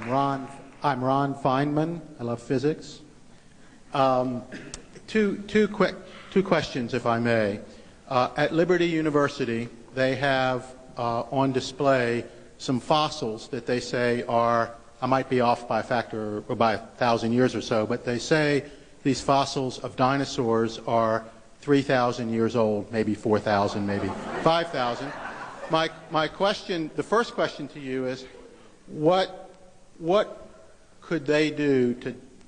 I'm Ron Feynman. I love physics. Two questions, if I may. At Liberty University, they have on display some fossils that they say are, I might be off by a factor or by 1,000 years or so, but they say these fossils of dinosaurs are 3,000 years old, maybe 4,000, maybe 5,000. My question, the first question to you is, what could they do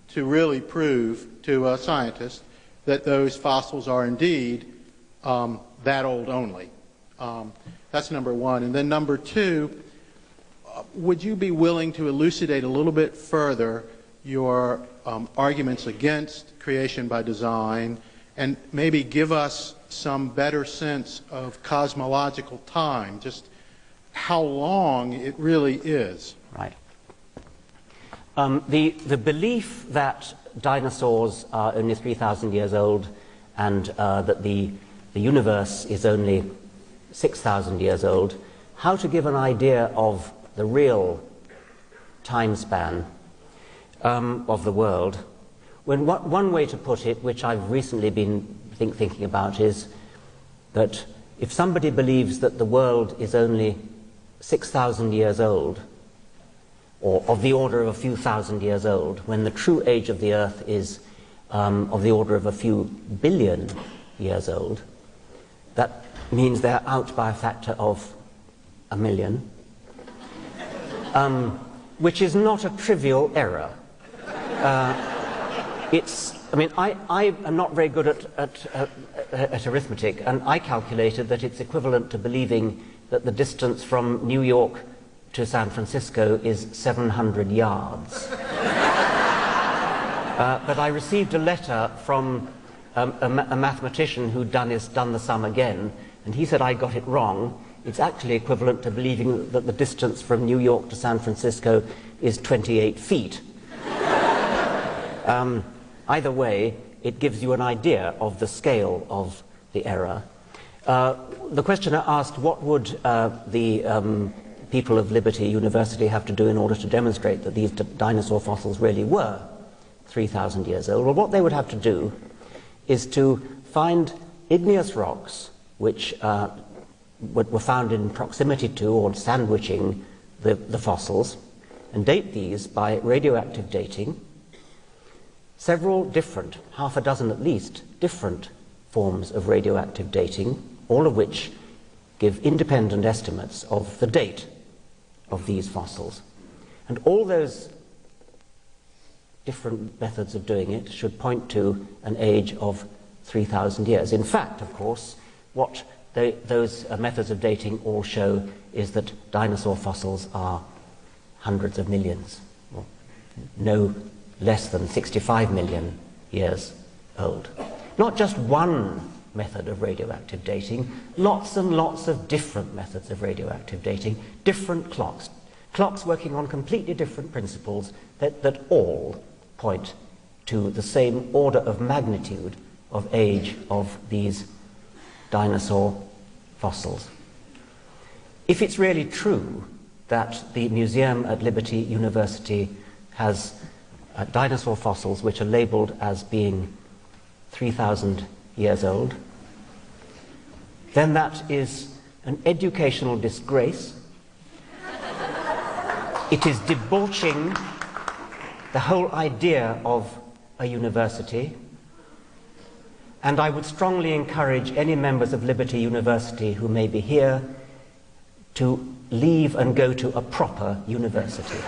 to really prove to a scientist that those fossils are indeed that old only? That's number one. And then number two, would you be willing to elucidate a little bit further your arguments against creation by design and maybe give us some better sense of cosmological time, just how long it really is? Right. The belief that dinosaurs are only 3,000 years old and that the universe is only 6,000 years old, how to give an idea of the real time span of the world, when one way to put it, which I've recently been thinking about, is that if somebody believes that the world is only 6,000 years old, or of the order of a few thousand years old, when the true age of the Earth is of the order of a few billion years old, that means they're out by a factor of 1 million, which is not a trivial error. I mean, I am not very good at arithmetic, and I calculated that it's equivalent to believing that the distance from New York to San Francisco is 700 yards. But I received a letter from a mathematician who'd done the sum again, and he said I got it wrong. It's actually equivalent to believing that the distance from New York to San Francisco is 28 feet. Either way, it gives you an idea of the scale of the error. The questioner asked what would the people of Liberty University have to do in order to demonstrate that these dinosaur fossils really were 3,000 years old. Well, what they would have to do is to find igneous rocks which were found in proximity to or sandwiching the fossils, and date these by radioactive dating. Several different, half a dozen at least, different forms of radioactive dating, all of which give independent estimates of the date of these fossils. And all those different methods of doing it should point to an age of 3,000 years. In fact, of course, what those methods of dating all show is that dinosaur fossils are hundreds of millions, or no less than 65 million years old. Not just one method of radioactive dating, lots and lots of different methods of radioactive dating, different clocks working on completely different principles that all point to the same order of magnitude of age of these dinosaur fossils. If it's really true that the museum at Liberty University has dinosaur fossils which are labeled as being 3,000 years old, then that is an educational disgrace. It is debauching the whole idea of a university, and I would strongly encourage any members of Liberty University who may be here to leave and go to a proper university.